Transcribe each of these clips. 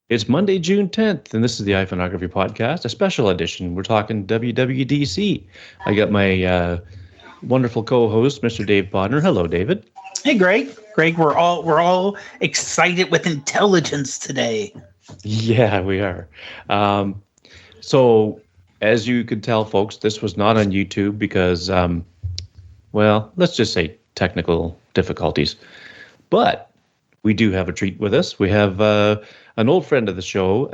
It's Monday, June 10th, and this is the iPhoneography podcast, a special edition. We're talking WWDC. I got my wonderful co-host, Mr. Dave Bodner. Hello, David. Hey, Greg. Greg, we're all excited with intelligence today. Yeah, we are. So, as you could tell, folks, this was not on YouTube because, well, let's just say technical difficulties. But we do have a treat with us. We have an old friend of the show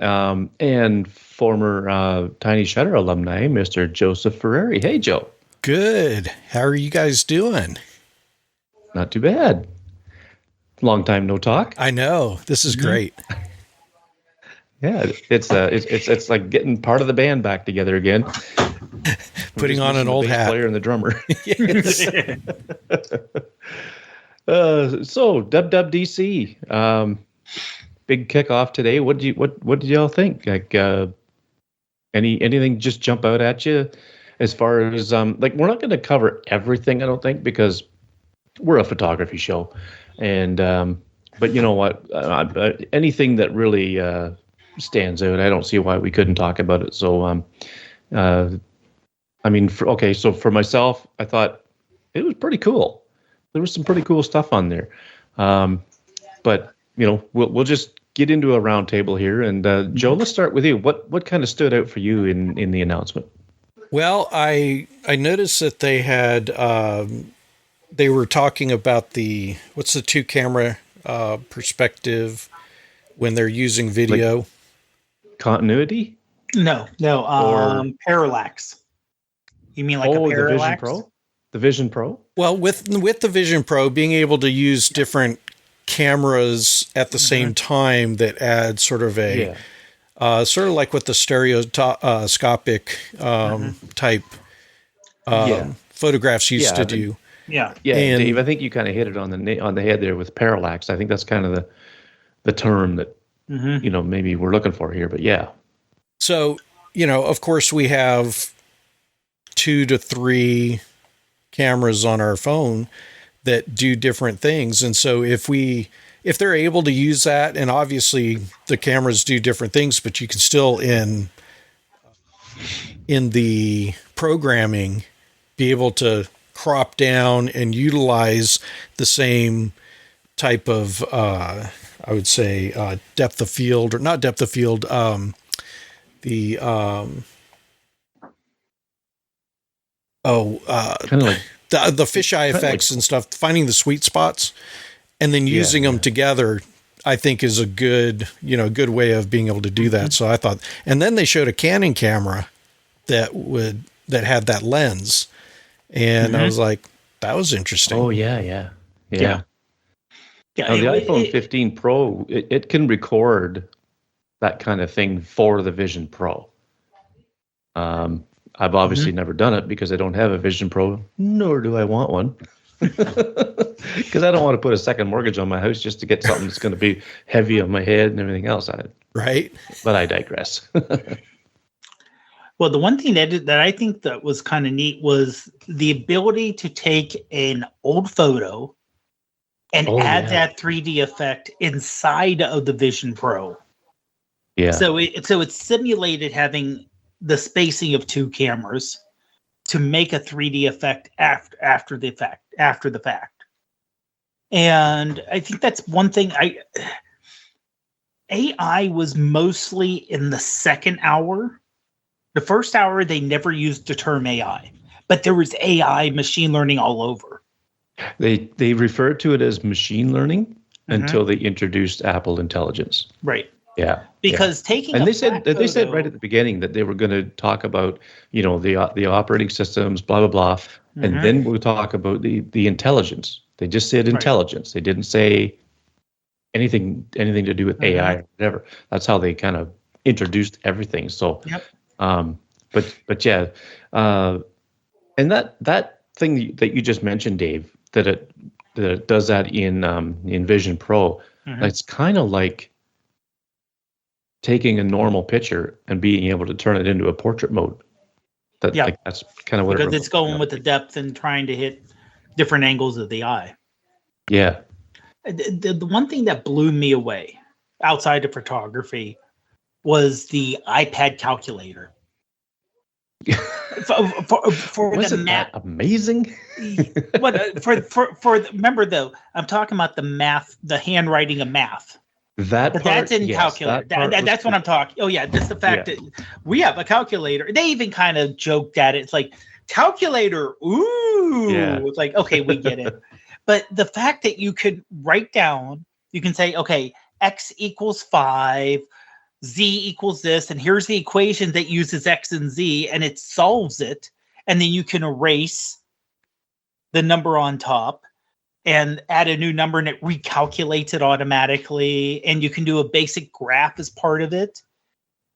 and former Tiny Shutter alumni, Mr. Joseph Ferreira. Hey, Joe. Good. How are you guys doing? Not too bad. Long time no talk. I know. This is great. Yeah, it's like getting part of the band back together again. Putting on an old hat. Player and the drummer. So WWDC, big kickoff today. What did y'all think? Like, anything just jump out at you as far as like, we're not going to cover everything, I don't think, because we're a photography show, and but you know what, anything that really stands out, I don't see why we couldn't talk about it. So I mean, so for myself, I thought it was pretty cool. There was some pretty cool stuff on there. But, you know, we'll just get into a round table here. And Joe, let's start with you. What kind of stood out for you in the announcement? Well, I noticed that they had, they were talking about what's the 2-camera perspective when they're using video? Like continuity? No, parallax. You mean like a parallax? The Vision Pro? The Vision Pro? Well, with the Vision Pro, being able to use different cameras at the same time, that adds sort of a sort of like what the stereoscopic type photographs used to do. Yeah, and Dave, I think you kind of hit it on the head there with parallax. I think that's kind of the term that you know, maybe we're looking for here. But yeah. So, you know, of course, we have 2 to 3 cameras on our phone that do different things. And so if they're able to use that, and obviously the cameras do different things, but you can still in the programming be able to crop down and utilize the same type of, I would say, depth of field, or not depth of field, kind of like the fisheye effects and stuff, finding the sweet spots and then using them together, I think is a good way of being able to do that. So I thought, and then they showed a Canon camera that had that lens, and I was like, that was interesting. Oh yeah. Now, the iPhone 15 Pro, it can record that kind of thing for the Vision Pro. I've obviously never done it because I don't have a Vision Pro, nor do I want one. Because I don't want to put a second mortgage on my house just to get something that's going to be heavy on my head and everything else. Right. But I digress. Well, the one thing that I think that was kind of neat was the ability to take an old photo and add that 3D effect inside of the Vision Pro. Yeah. So it's simulated having the spacing of 2 cameras to make a 3D effect after the fact. And I think that's one thing. AI was mostly in the second hour. The first hour, they never used the term AI, but there was AI, machine learning all over. They referred to it as machine learning until they introduced Apple Intelligence. Right. Yeah. Because taking they said right at the beginning that they were going to talk about, you know, the operating systems, blah blah blah, and then we'll talk about the intelligence. They just said intelligence. They didn't say anything to do with AI or whatever. That's how they kind of introduced everything. So, but yeah, and that thing that you just mentioned, Dave, that it does that in Vision Pro. It's kind of like taking a normal picture and being able to turn it into a portrait mode. That's kind of what because it's going with the depth and trying to hit different angles of the eye. Yeah. The one thing that blew me away outside of photography was the iPad calculator. for Wasn't the math, that amazing? Remember though, I'm talking about the math, the handwriting of math. That part, That's in yes, calculator. That's what I'm talking. Oh yeah, just the fact that we have a calculator. They even kind of joked at it. It's like calculator. Ooh, it's like, okay, we get it. But the fact that you could write down, you can say, okay, X equals 5. Z equals this, and here's the equation that uses X and Z, and it solves it. And then you can erase the number on top and add a new number, and it recalculates it automatically. And you can do a basic graph as part of it.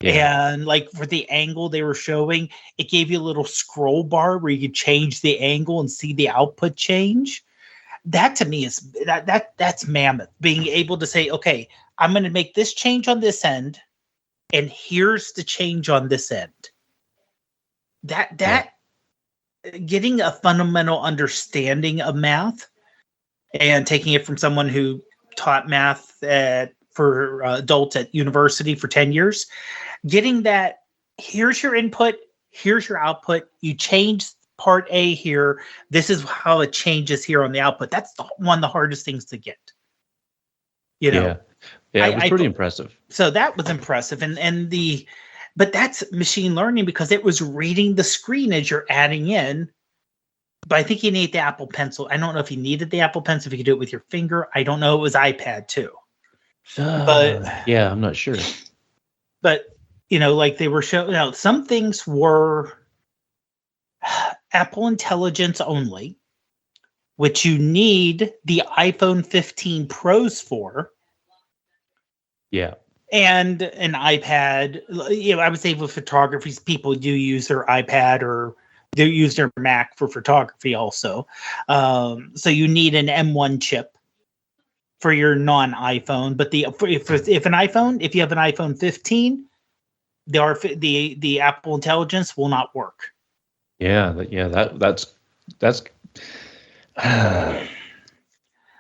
Yeah. And like for the angle they were showing, it gave you a little scroll bar where you could change the angle and see the output change. That to me is that's mammoth. Being able to say, okay, I'm going to make this change on this end, and here's the change on this end. That getting a fundamental understanding of math and taking it from someone who taught math for adults at university for 10 years, getting that, here's your input, here's your output, you change part A here, this is how it changes here on the output. That's one of the hardest things to get. You know? Yeah, it was pretty impressive. So that was impressive. But that's machine learning because it was reading the screen as you're adding in. But I think you need the Apple Pencil. I don't know if you needed the Apple Pencil, if you could do it with your finger. I don't know. It was iPad too. But yeah, I'm not sure. But, like they were showing, some things were Apple Intelligence only, which you need the iPhone 15 Pros for. Yeah. And an iPad. I would say with photography, people do use their iPad or they use their Mac for photography also. So you need an M1 chip for your non-iPhone. But if you have an iPhone 15, the Apple Intelligence will not work. That's. I'm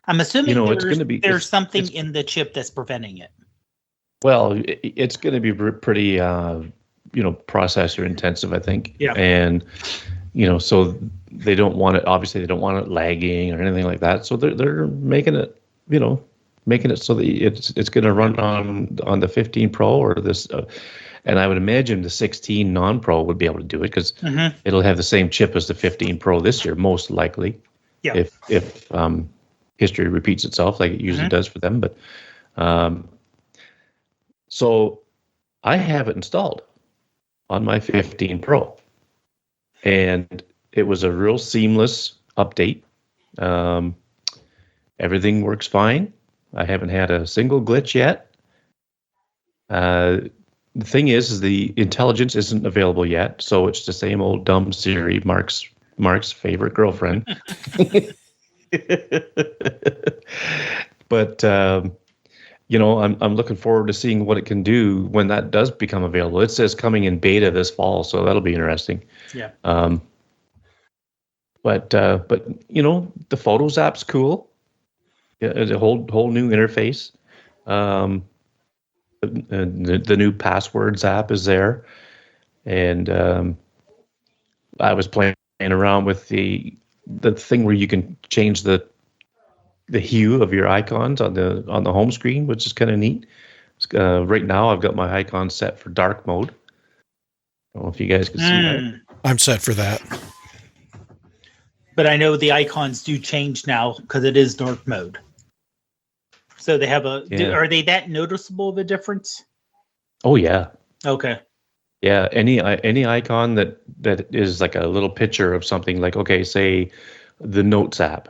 assuming it's going to be. There's something in the chip that's preventing it. Well, it's going to be pretty, processor intensive, I think. Yeah. And, so they don't want it. Obviously, they don't want it lagging or anything like that. So they're making it, so that it's going to run on the 15 Pro or this. And I would imagine the 16 non-Pro would be able to do it because it'll have the same chip as the 15 Pro this year, most likely. Yeah. If history repeats itself like it usually does for them, but. So I have it installed on my 15 Pro, and it was a real seamless update. Everything works fine. I haven't had a single glitch yet. The thing is the intelligence isn't available yet, so it's the same old dumb Siri, Mark's favorite girlfriend. But I'm looking forward to seeing what it can do when that does become available. It says coming in beta this fall, so that'll be interesting. Yeah. But the Photos app's cool. Yeah, it's a whole new interface. The new Passwords app is there, and I was playing around with the thing where you can change the hue of your icons on the home screen, which is kind of neat. Right now, I've got my icons set for dark mode. I don't know if you guys can see that. I'm set for that. But I know the icons do change now because it is dark mode. So they have are they that noticeable of a difference? Oh yeah. Okay. Yeah, any icon that is like a little picture of something, like, okay, say the Notes app.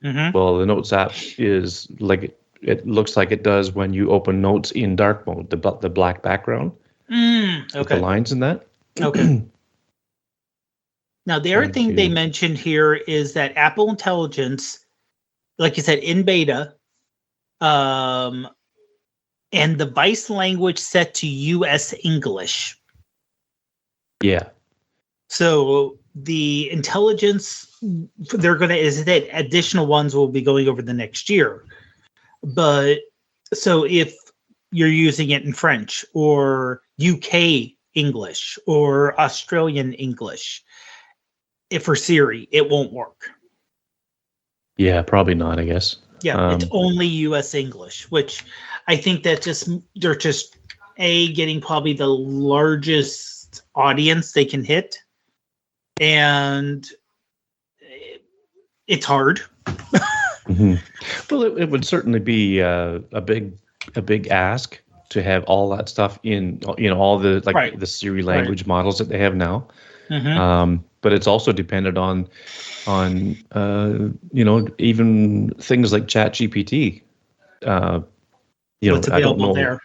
Mm-hmm. Well, the Notes app is like, it looks like it does when you open Notes in dark mode, the black background. Okay. With the lines in that. Okay. Now, the other thing they mentioned here is that Apple Intelligence, like you said, in beta, and device language set to US English. Yeah. So the intelligence, they're going to, is that additional ones will be going over the next year. But so if you're using it in French or UK English or Australian English. If for Siri, it won't work. Yeah, probably not, I guess. Yeah, it's only US English, which I think that they're just getting probably the largest audience they can hit. And it's hard. Mm-hmm. Well, it would certainly be a big ask to have all that stuff in, all the the Siri language models that they have now. Mm-hmm. But it's also dependent on even things like ChatGPT. What's available there?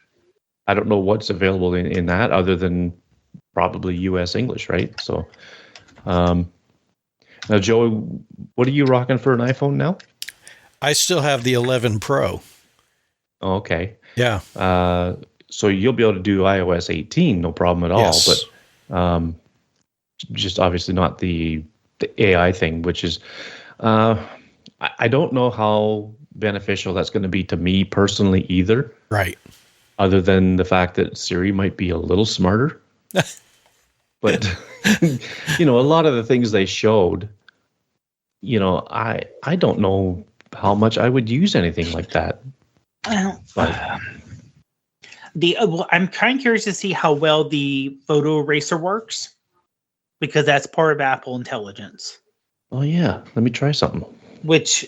I don't know what's available in that other than probably US English, right? So, now, Joey, what are you rocking for an iPhone now? I still have the 11 Pro. Oh, okay. Yeah. So you'll be able to do iOS 18, no problem at all. Yes. But just obviously not the AI thing, which is, I don't know how beneficial that's going to be to me personally either. Right. Other than the fact that Siri might be a little smarter. But, a lot of the things they showed, I don't know how much I would use anything like that. I'm kind of curious to see how well the photo eraser works, because that's part of Apple Intelligence. Oh yeah, let me try something. Which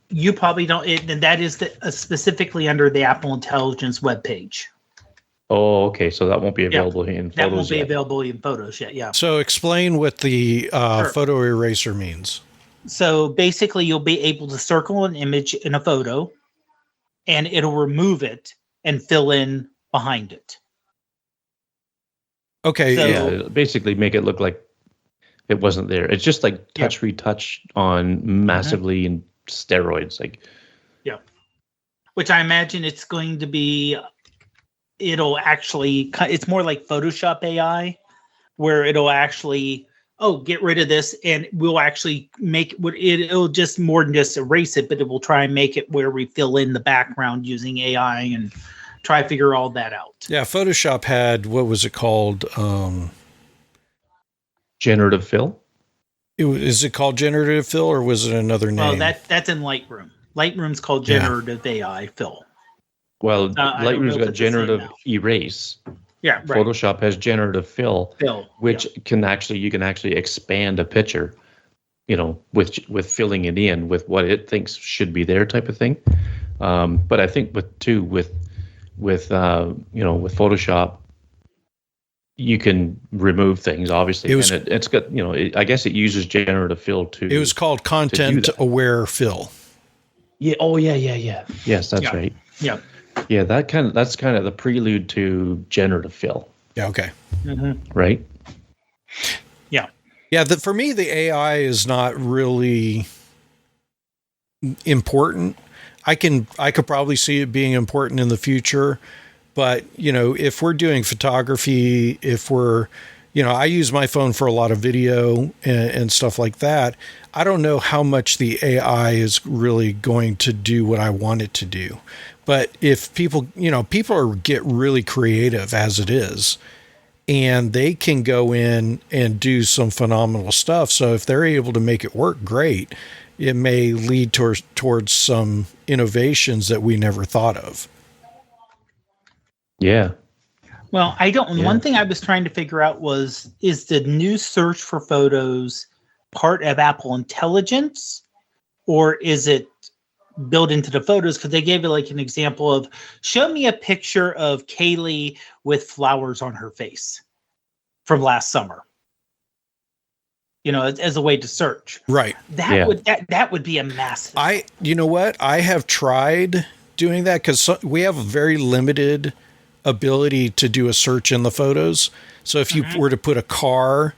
you probably don't. And that is specifically under the Apple Intelligence webpage. Oh, okay. So that won't be available in Photos. That won't be available in Photos yet. Yeah. So explain what the Sure. photo eraser means. So basically, you'll be able to circle an image in a photo, and it'll remove it and fill in behind it. Okay. So, yeah, basically make it look like it wasn't there. It's just like retouch on massively in steroids. Which I imagine it's going to be. It's more like Photoshop AI, where it'll actually, get rid of this, and we'll actually it'll just more than just erase it, but it will try and make it where we fill in the background using AI and try to figure all that out. Yeah, Photoshop had, what was it called? Generative fill? Is it called generative fill, or was it another name? Well, that's in Lightroom. Lightroom's called generative AI fill. Well, Lightroom's got generative erase. Yeah, right. Photoshop has generative fill, which you can actually expand a picture, with filling it in with what it thinks should be there, type of thing. But I think with Photoshop, you can remove things, obviously, it's got, I guess it uses generative fill too. It was called content aware fill. Yeah. Oh yeah. Yes, that's right. Yeah. Yeah, that's kind of the prelude to generative fill. Yeah. Okay. Mm-hmm. Right. Yeah. Yeah. For me, the AI is not really important. I could probably see it being important in the future, but if we're doing photography, I use my phone for a lot of video and stuff like that. I don't know how much the AI is really going to do what I want it to do. But if people get really creative as it is, and they can go in and do some phenomenal stuff. So if they're able to make it work, great. It may lead towards some innovations that we never thought of. Yeah. Well, one thing I was trying to figure out is the new search for photos part of Apple Intelligence, or is it built into the photos? Because they gave it like an example of, show me a picture of Kaylee with flowers on her face from last summer, as a way to search. Right. That would be a massive. You know what? I have tried doing that because we have a very limited ability to do a search in the photos. So if you were to put a car,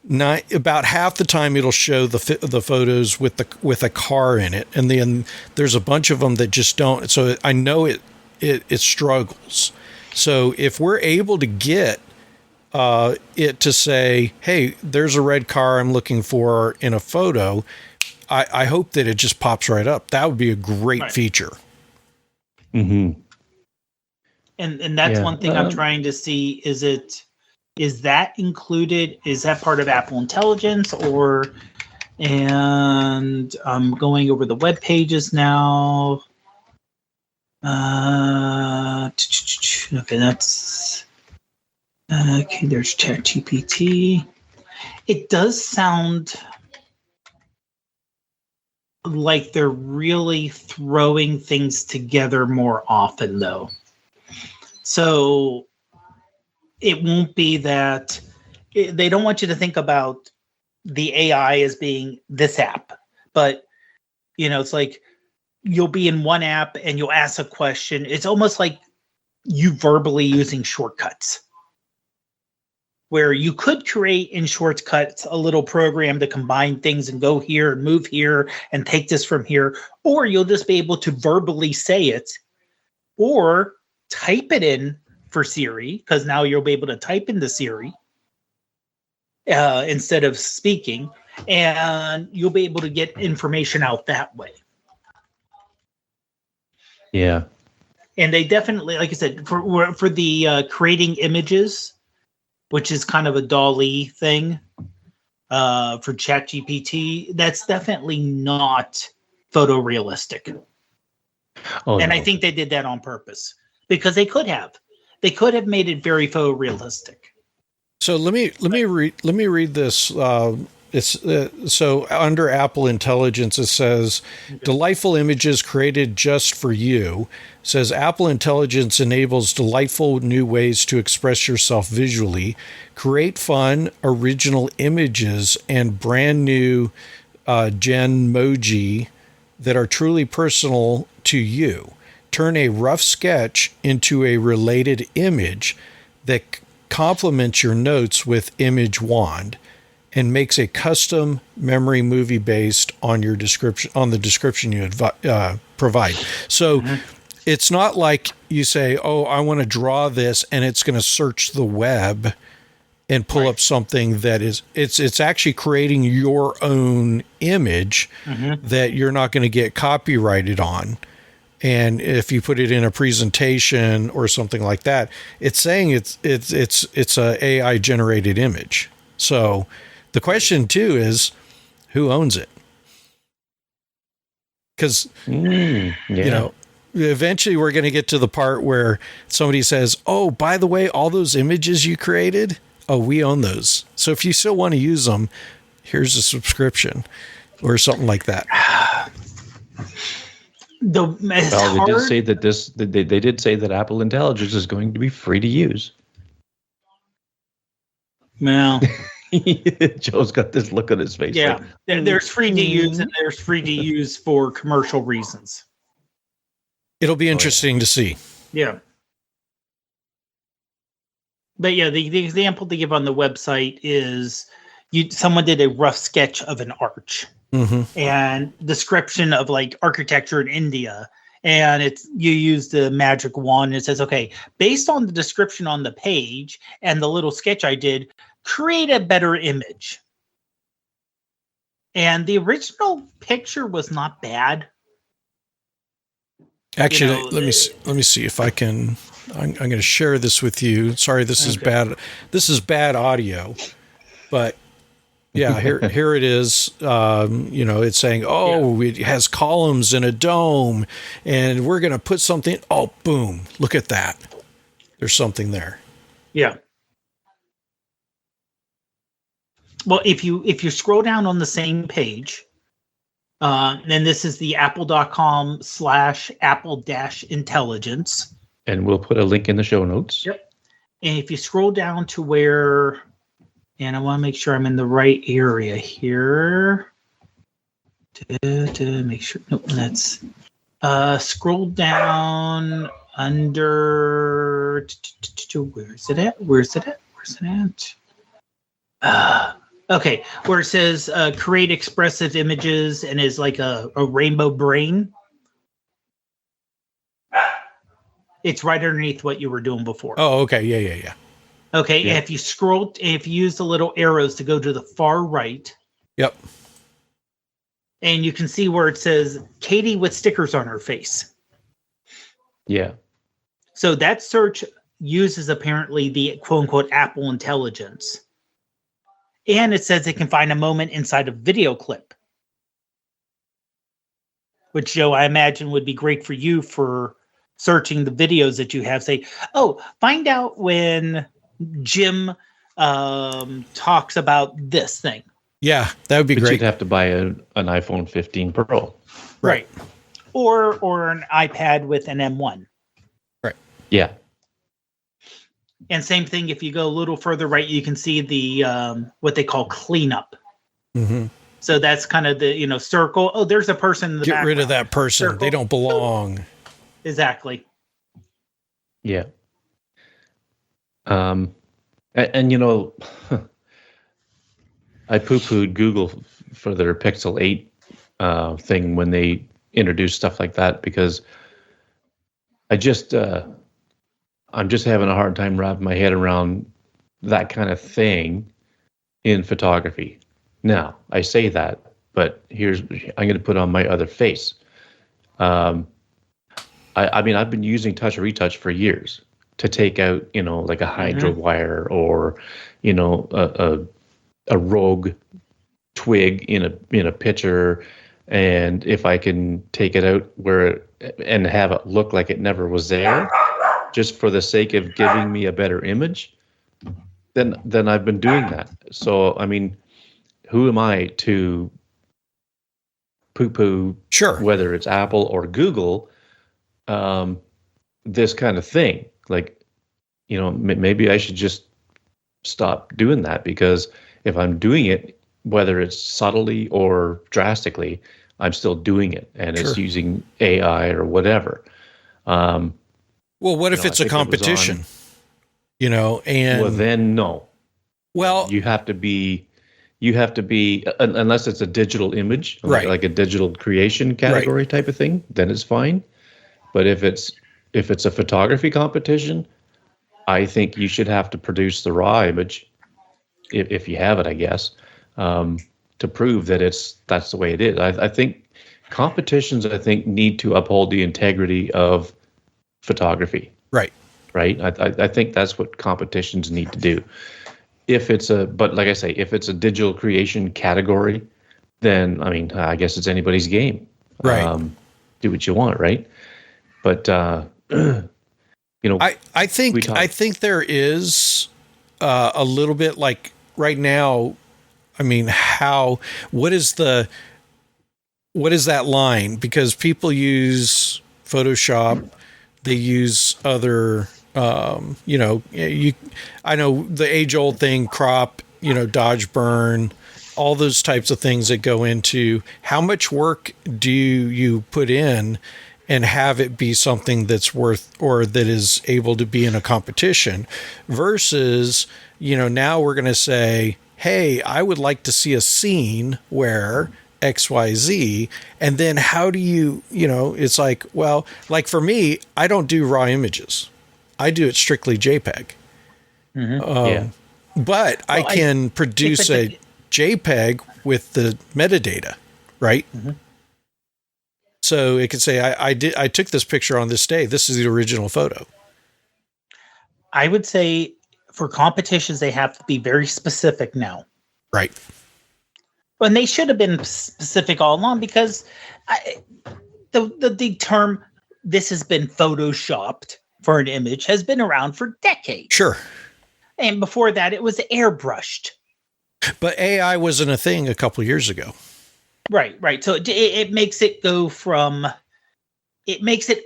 about half the time it'll show the photos with a car in it, and then there's a bunch of them that just don't. So I know it struggles. So if we're able to get it to say, hey, there's a red car I'm looking for in a photo, I hope that it just pops right up. That would be a great feature. Mm-hmm. And that's one thing I'm trying to see. Is that included? Is that part of Apple Intelligence and I'm going over the web pages now. Okay, that's okay. There's ChatGPT. It does sound like they're really throwing things together more often, though. So it won't be that they don't want you to think about the AI as being this app, but it's like you'll be in one app and you'll ask a question. It's almost like you verbally using shortcuts, where you could create in shortcuts a little program to combine things and go here and move here and take this from here, or you'll just be able to verbally say it or type it in for Siri, because now you'll be able to type into Siri instead of speaking, and you'll be able to get information out that way. Yeah. And they definitely, like I said, for the creating images, which is kind of a DALL-E thing for ChatGPT, that's definitely not photorealistic. Oh, and no. I think they did that on purpose because they could have made it very photorealistic. So let me read this. It's so under Apple Intelligence, it says delightful images created just for you. It says Apple Intelligence enables delightful new ways to express yourself visually, create fun, original images, and brand new Genmoji that are truly personal to you. Turn a rough sketch into a related image that complements your notes with Image Wand and makes a custom memory movie based on your description, on the description you provide. So it's not like you say, "Oh, I want to draw this," and it's going to search the web and pull up something that is. It's actually creating your own image that you're not going to get copyrighted on. And if you put it in a presentation or something like that, it's saying it's a AI generated image. So the question too is, who owns it? Because eventually we're going to get to the part where somebody says, "Oh, by the way, all those images you created, we own those. So if you still want to use them, here's a subscription," or something like that. They did say that they did say that Apple Intelligence is going to be free to use. Well, Joe's got this look on his face. Yeah, like, there's free to use and there's free to use for commercial reasons. It'll be interesting to see. Yeah. But yeah, the example they give on the website is someone did a rough sketch of an arch. And description of like architecture in India, and you use the magic wand and it says, okay, based on the description on the page and the little sketch I did, create a better image. And the original picture was not bad. Actually, let me see if I can. I'm going to share this with you. Sorry, this is bad. This is bad audio, but. Yeah, here it is. It's saying, it has columns and a dome, and we're going to put something. Oh, boom! Look at that. There's something there. Yeah. Well, if you scroll down on the same page, then this is the apple.com/apple-intelligence. And we'll put a link in the show notes. Yep. And if you scroll down to where. And I want to make sure I'm in the right area here. To make sure. Nope, that's scroll down under. Where's it at? Okay, where it says create expressive images and is like a rainbow brain. It's right underneath what you were doing before. Oh, okay. Yeah. Okay, yeah. If you use the little arrows to go to the far right. Yep. And you can see where it says Katie with stickers on her face. Yeah. So that search uses apparently the quote unquote Apple intelligence. And it says it can find a moment inside a video clip. Which, Joe, I imagine would be great for you for searching the videos that you have. Say, oh, find out when Jim talks about this thing. Yeah, that would be great. You'd have to buy an iPhone 15 Pro. Right. Or an iPad with an M1. Right. Yeah. And same thing, if you go a little further right, you can see the what they call cleanup. Mm-hmm. So that's kind of the, circle. Oh, there's a person in the background. Get rid of that person. Circle. They don't belong. Exactly. Yeah. And I poo-pooed Google for their Pixel 8 thing when they introduced stuff like that, because I'm just having a hard time wrapping my head around that kind of thing in photography. Now, I say that, but I'm going to put on my other face. I mean, I've been using touch retouch for years to take out, like a hydro wire or, a rogue twig in a picture, and if I can take it out and have it look like it never was there, just for the sake of giving me a better image, then I've been doing that. So I mean, who am I to poo-poo? Sure. Whether it's Apple or Google, this kind of thing. Like, maybe I should just stop doing that, because if I'm doing it, whether it's subtly or drastically, I'm still doing it, and it's using AI or whatever. Well, what if it's a competition? And well, then no. Well, you have to be, unless it's a digital image, right, like a digital creation category type of thing, then it's fine. But if it's a photography competition, I think you should have to produce the raw image, if you have it, I guess, to prove that that's the way it is. I think competitions, need to uphold the integrity of photography. Right. Right. I think that's what competitions need to do. But like I say, if it's a digital creation category, then I guess it's anybody's game. Right. Do what you want, right? But I think there is a little bit, like right now. I mean, what is that line? Because people use Photoshop, they use other, I know the age old thing, crop, dodge, burn, all those types of things that go into how much work do you put in and have it be something that's worth, or that is able to be in a competition, versus, now we're going to say, hey, I would like to see a scene where XYZ. And then how do you, it's like, well, like for me, I don't do raw images. I do it strictly JPEG. But I can produce a JPEG with the metadata, right? Mm-hmm. So it could say, I took this picture on this day. This is the original photo. I would say for competitions, they have to be very specific now. Right. And they should have been specific all along, because the term "this has been photoshopped" for an image has been around for decades. Sure. And before that, it was airbrushed. But AI wasn't a thing a couple of years ago. Right. So it makes it go from, it makes it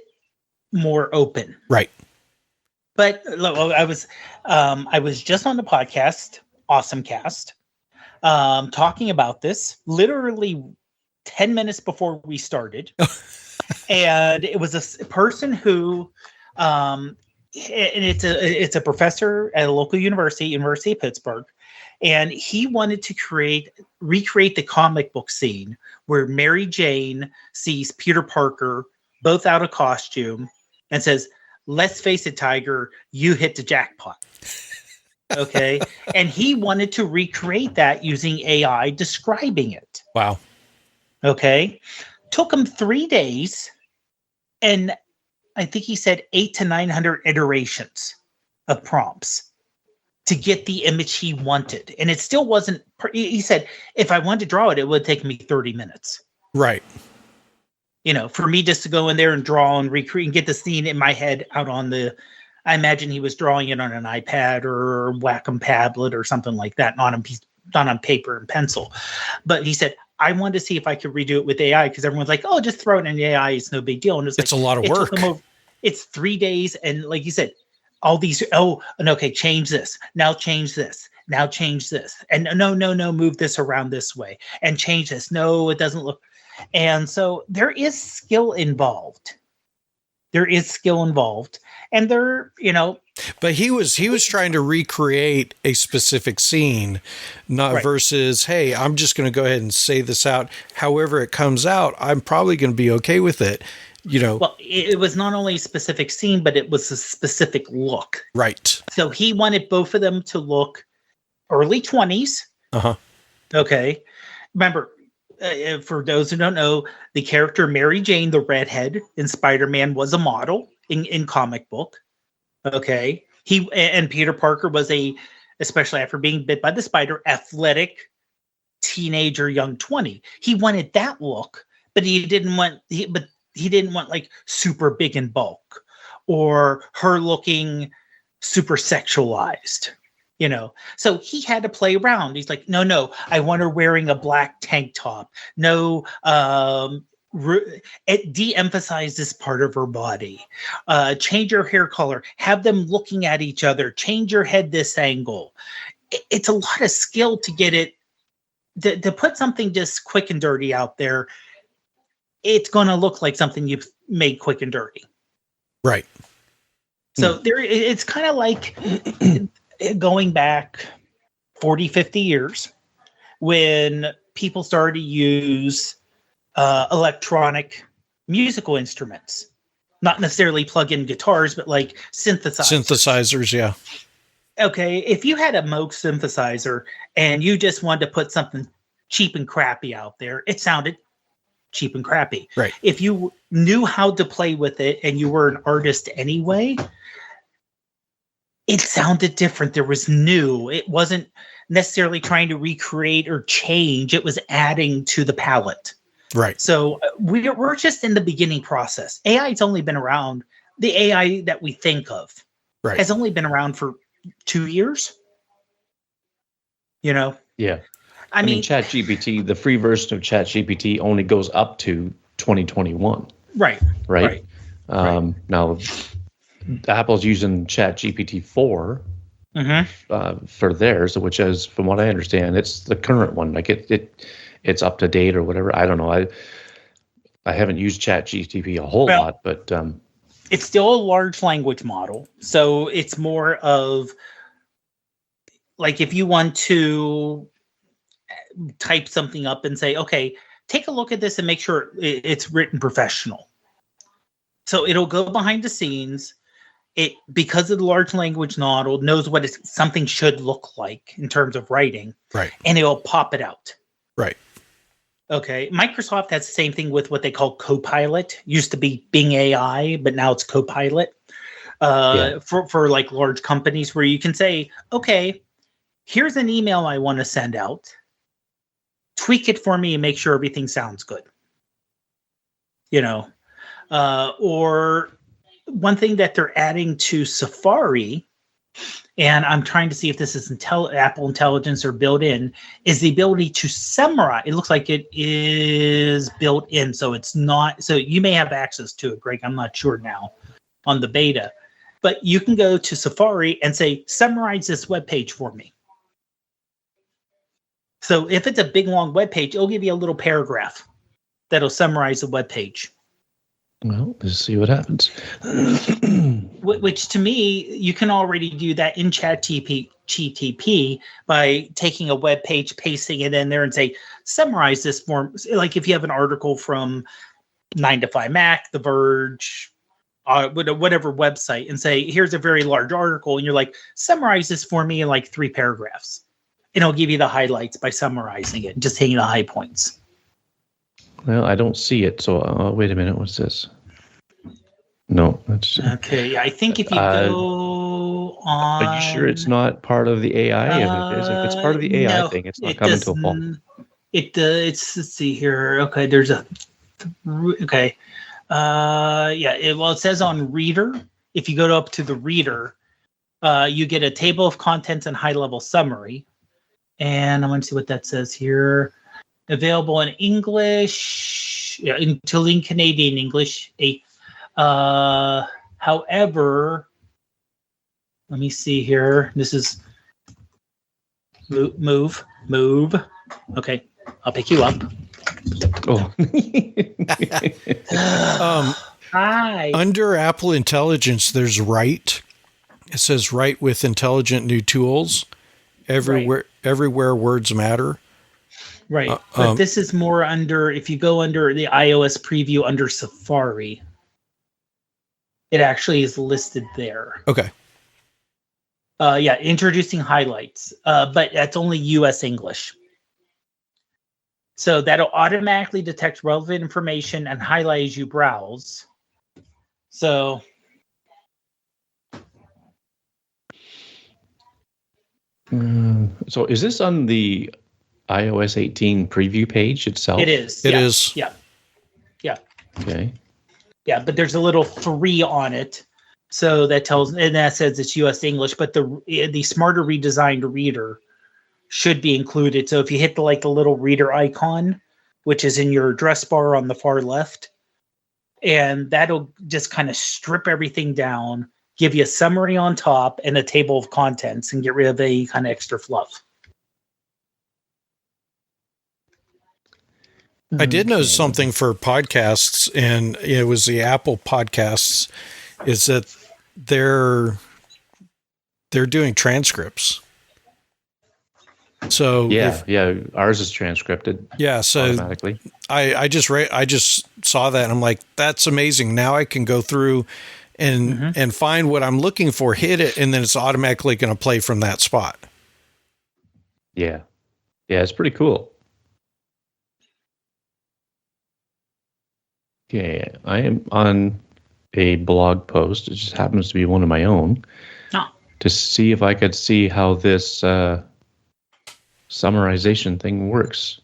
more open. Right. But look, I was just on the podcast, Awesome Cast, talking about this literally 10 minutes before we started. And it was a person who, and it's a professor at a local University of Pittsburgh. And he wanted to recreate the comic book scene where Mary Jane sees Peter Parker both out of costume and says, "Let's face it, Tiger, you hit the jackpot." Okay. And he wanted to recreate that using AI describing it. Wow. Okay. Took him 3 days. And I think he said 800 to 900 iterations of prompts to get the image he wanted. And it still wasn't, he said, if I wanted to draw it, it would take me 30 minutes. Right. For me just to go in there and draw and recreate and get the scene in my head out on I imagine he was drawing it on an iPad or Wacom tablet or something like that, not on paper and pencil. But he said, I wanted to see if I could redo it with AI, because everyone's like, oh, just throw it in AI. It's no big deal. And it's a lot of work. It's 3 days. And like you said, all these, okay, change this. Now change this. Now change this. And no, move this around this way. And change this. No, it doesn't look. And so there is skill involved. And But he was trying to recreate a specific scene, not right. Versus, hey, I'm just going to go ahead and say this out. However it comes out, I'm probably going to be okay with it. Well, it was not only a specific scene, but it was a specific look. Right. So he wanted both of them to look early 20s. Uh-huh. Okay. Remember, for those who don't know, the character Mary Jane, the redhead in Spider-Man, was a model in comic book. Okay. And Peter Parker was especially after being bit by the spider, athletic teenager, young 20. He wanted that look, but he didn't want like super big in bulk or her looking super sexualized. So he had to play around. He's like, no, I want her wearing a black tank top. No, de-emphasize this part of her body. Change her hair color. Have them looking at each other. Change your head this angle. It's a lot of skill to get it, to put something just quick and dirty out there. It's going to look like something you've made quick and dirty. Right. So it's kind of like going back 40, 50 years when people started to use electronic musical instruments, not necessarily plug-in guitars, but like synthesizers. Yeah. Okay. If you had a Moog synthesizer and you just wanted to put something cheap and crappy out there, it sounded cheap and crappy. Right. If you knew how to play with it and you were an artist anyway, it sounded different. There was new. It wasn't necessarily trying to recreate or change. It was adding to the palette. Right. So we're just in the beginning process. AI's only been around. The AI that we think of has only been around for 2 years. Yeah. I mean, ChatGPT, the free version of ChatGPT only goes up to 2021. Right. Now, Apple's using ChatGPT 4 for theirs, which is, from what I understand, it's the current one. Like it's up to date or whatever. I don't know. I haven't used ChatGPT a whole lot, but it's still a large language model. So it's more of like if you want to type something up and say, okay, take a look at this and make sure it's written professional. So it'll go behind the scenes. It, because of the large language model, knows what something should look like in terms of writing. Right. And it'll pop it out. Right. Okay. Microsoft has the same thing with what they call Copilot. Used to be Bing AI, but now it's Copilot. For like large companies where you can say, okay, here's an email I want to send out. Tweak it for me and make sure everything sounds good. Or one thing that they're adding to Safari, and I'm trying to see if this is Apple Intelligence or built in, is the ability to summarize. It looks like it is built in, so it's not. So you may have access to it, Greg. I'm not sure now on the beta, but you can go to Safari and say, summarize this web page for me. So if it's a big, long web page, it'll give you a little paragraph that'll summarize the web page. Well, let's see what happens. Which to me, you can already do that in ChatGPT by taking a web page, pasting it in there and say, summarize this form. Like if you have an article from 9 to 5 Mac, The Verge, whatever website, and say, here's a very large article. And you're like, summarize this for me in like 3 paragraphs. And it'll give you the highlights by summarizing it, just hitting the high points. Well, I don't see it. So wait a minute. What's this? No, that's. Okay, I think if you go on, Are you sure it's not part of the AI? If it's part of the AI no, thing, it's not it coming till fall. doesn't. It's let's see here. Okay, there's a okay. Yeah. It says on Reader. If you go up to the Reader, you get a table of contents and high-level summary. And I'm going to see what that says here. Available in English, until in Canadian English. However, let me see here. This is move. Okay, I'll pick you up. Oh. Hi. Under Apple Intelligence, there's Write. It says Write with intelligent new tools. Everywhere words matter. Right. But this is more under, if you go under the iOS preview under Safari, it actually is listed there. Okay. Introducing highlights, but that's only US English. So that'll automatically detect relevant information and highlight as you browse. So so is this on the iOS 18 preview page itself? it is. It is. Yeah. Okay. Yeah, but there's a little 3 on it. So that tells, and that says it's US English, but the smarter redesigned reader should be included. So if you hit the little reader icon, which is in your address bar on the far left, and that'll just kind of strip everything down, give you a summary on top and a table of contents, and get rid of any kind of extra fluff. I did notice something for podcasts, and it was the Apple podcasts, is that they're doing transcripts. So ours is transcripted. Yeah, so automatically. I just saw that and I'm like, that's amazing. Now I can go through and find what I'm looking for, hit it, and then it's automatically going to play from that spot. Yeah. Yeah, it's pretty cool. Okay, I am on a blog post. It just happens to be one of my own. To see if I could see how this summarization thing works.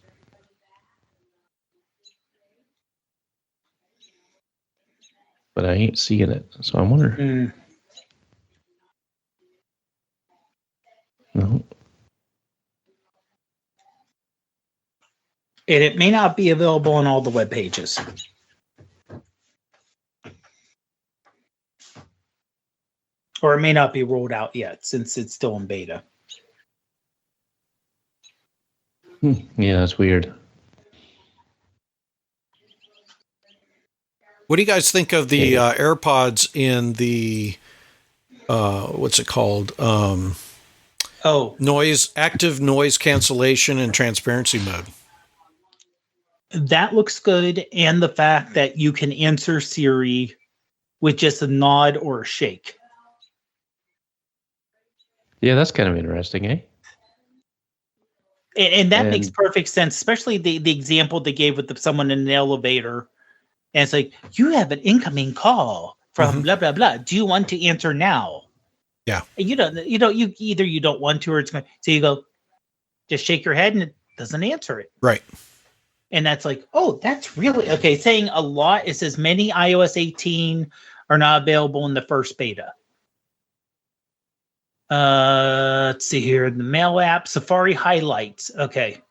But I ain't seeing it, so I wonder. No. And it may not be available on all the web pages. Or it may not be rolled out yet since it's still in beta. Yeah, that's weird. What do you guys think of the AirPods in the what's it called? Active noise cancellation and transparency mode. That looks good, and the fact that you can answer Siri with just a nod or a shake. Yeah, that's kind of interesting, eh? And that makes perfect sense, especially the example they gave with someone in an elevator. And it's like, you have an incoming call from blah, blah, blah. Do you want to answer now? Yeah. And you either you don't want to, or it's going to, so you go, just shake your head and it doesn't answer it. Right. And that's like, oh, that's really, okay. Saying a lot, it says many iOS 18 are not available in the first beta. Let's see here. The Mail app, Safari highlights. Okay.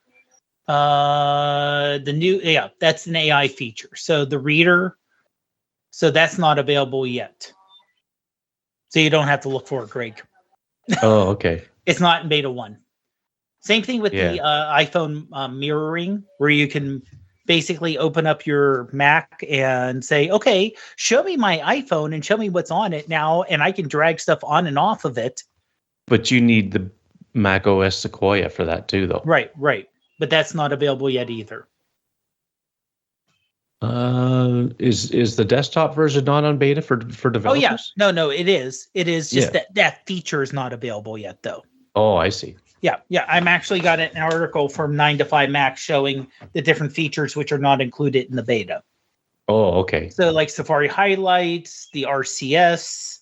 That's an AI feature. So the reader, so that's not available yet. So you don't have to look for it, Greg. Oh, okay. It's not in beta 1. Same thing with the iPhone mirroring, where you can basically open up your Mac and say, okay, show me my iPhone and show me what's on it now. And I can drag stuff on and off of it. But you need the Mac OS Sequoia for that too, though. Right. But that's not available yet either. Is the desktop version not on beta for developers? Oh yeah, no, it is. It is just that feature is not available yet, though. Oh, I see. Yeah. I'm actually got an article from 9 to 5 Mac showing the different features which are not included in the beta. Oh, okay. So like Safari Highlights, the RCS,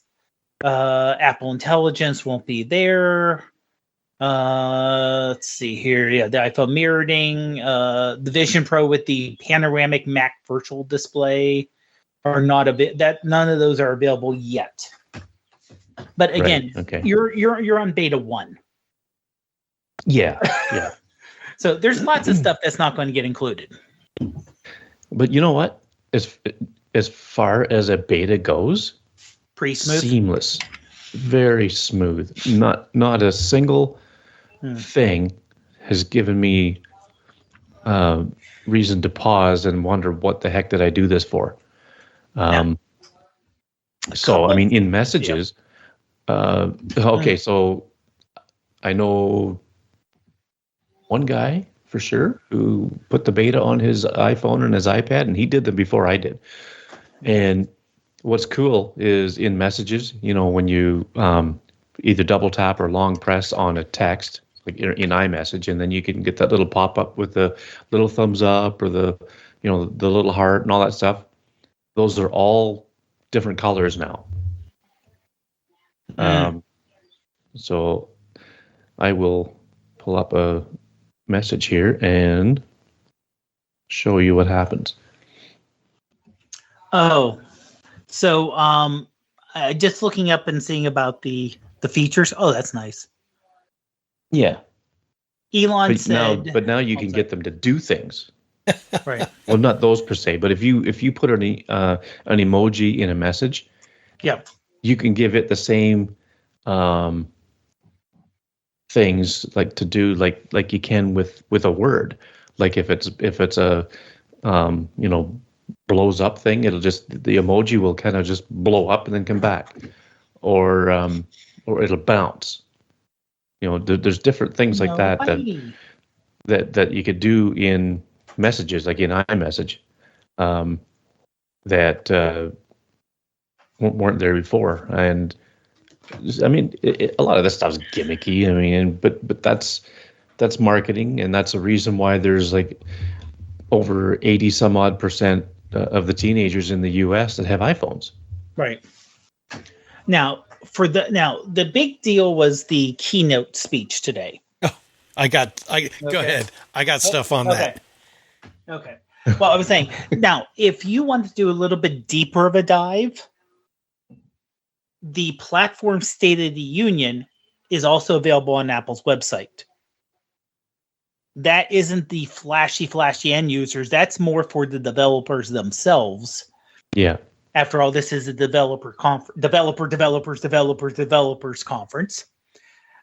Apple Intelligence won't be there. Let's see here. Yeah, the iPhone mirroring, the Vision Pro with the panoramic Mac virtual display are not a bit that none of those are available yet. But again, Right, okay. you're on beta 1. Yeah. So there's lots of stuff that's not going to get included. But you know what? As far as a beta goes, Pretty smooth. seamless, very smooth. Not a single thing has given me reason to pause and wonder what the heck did I do this for. So I mean, in messages, okay, so I know one guy for sure who put the beta on his iPhone and his iPad, and he did them before I did. And what's cool is in messages, when you either double tap or long press on a text, like in iMessage, and then you can get that little pop up with the little thumbs up or the little heart and all that stuff. Those are all different colors now. So I will pull up a message here and show you what happens. Oh, so just looking up and seeing about the features. Oh, that's nice. Yeah. Elon said, but now you can get them to do things. Right. Well, not those per se, but if you put an emoji in a message, yep, you can give it the same things like to do like you can with a word. Like if it's a blows up thing, it'll just the emoji will kind of just blow up and then come back, or it'll bounce. There's different things like that you could do in messages, like in iMessage, that weren't there before. And I mean, a lot of this stuff's gimmicky. I mean, but that's marketing, and that's a reason why there's like over 80 some odd % of the teenagers in the U.S. that have iPhones. Right. Now, the big deal was the keynote speech today. Oh, go ahead. I got stuff on that. Okay. Well, I was saying, now, if you want to do a little bit deeper of a dive, the platform State of the Union is also available on Apple's website. That isn't the flashy end users. That's more for the developers themselves. Yeah. After all, this is a developers conference.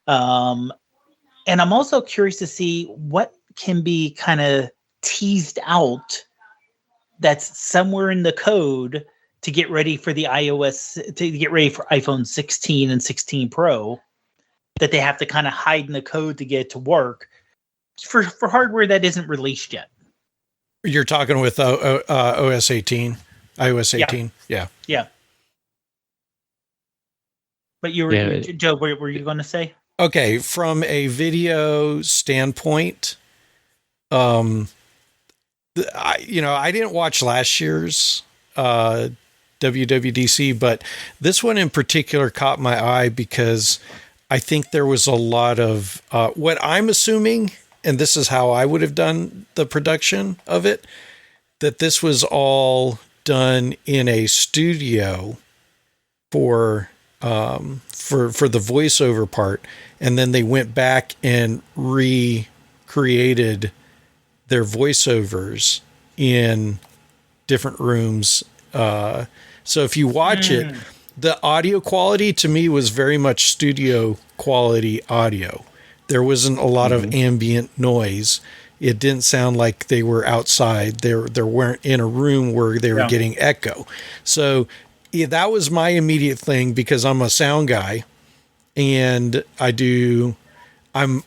And I'm also curious to see what can be kind of teased out that's somewhere in the code to get ready for the iPhone 16 and 16 Pro, that they have to kind of hide in the code to get it to work for hardware that isn't released yet. You're talking with iOS 18. Yeah. But Joe, what were you going to say? Okay, from a video standpoint, I didn't watch last year's WWDC, but this one in particular caught my eye because I think there was a lot of what I'm assuming, and this is how I would have done the production of it, that this was all done in a studio for the voiceover part, and then they went back and recreated their voiceovers in different rooms. So if you watch it, the audio quality to me was very much studio quality audio. There wasn't a lot of ambient noise. It didn't sound like they were outside. They weren't in a room where they were getting echo. So that was my immediate thing, because I'm a sound guy, and I'm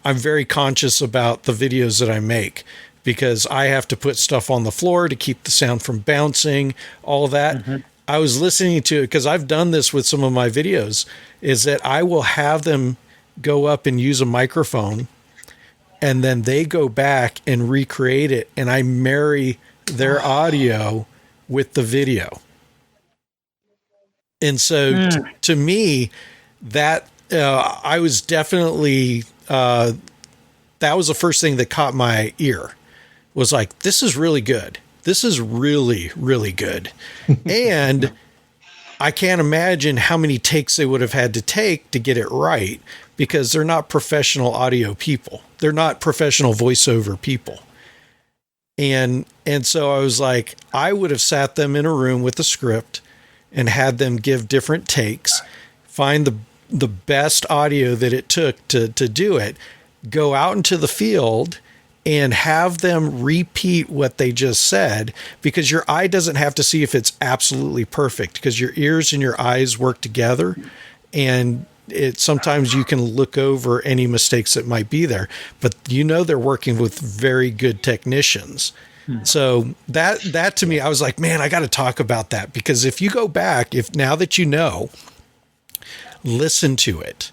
very conscious about the videos that I make, because I have to put stuff on the floor to keep the sound from bouncing, all of that. Mm-hmm. I was listening to it because I've done this with some of my videos, is that I will have them go up and use a microphone, and then they go back and recreate it, and I marry their audio with the video. And so to me, that I was definitely, that was the first thing that caught my ear, was like, this is really good. This is really, really good. And I can't imagine how many takes they would have had to take to get it right, because they're not professional audio people. They're not professional voiceover people. And so I was like, I would have sat them in a room with a script and had them give different takes, find the best audio that it took to do it, go out into the field and have them repeat what they just said, because your eye doesn't have to see if it's absolutely perfect, because your ears and your eyes work together, and sometimes you can look over any mistakes that might be there, but they're working with very good technicians. So that to me, I was like, man, I got to talk about that, because if you go back, now that listen to it,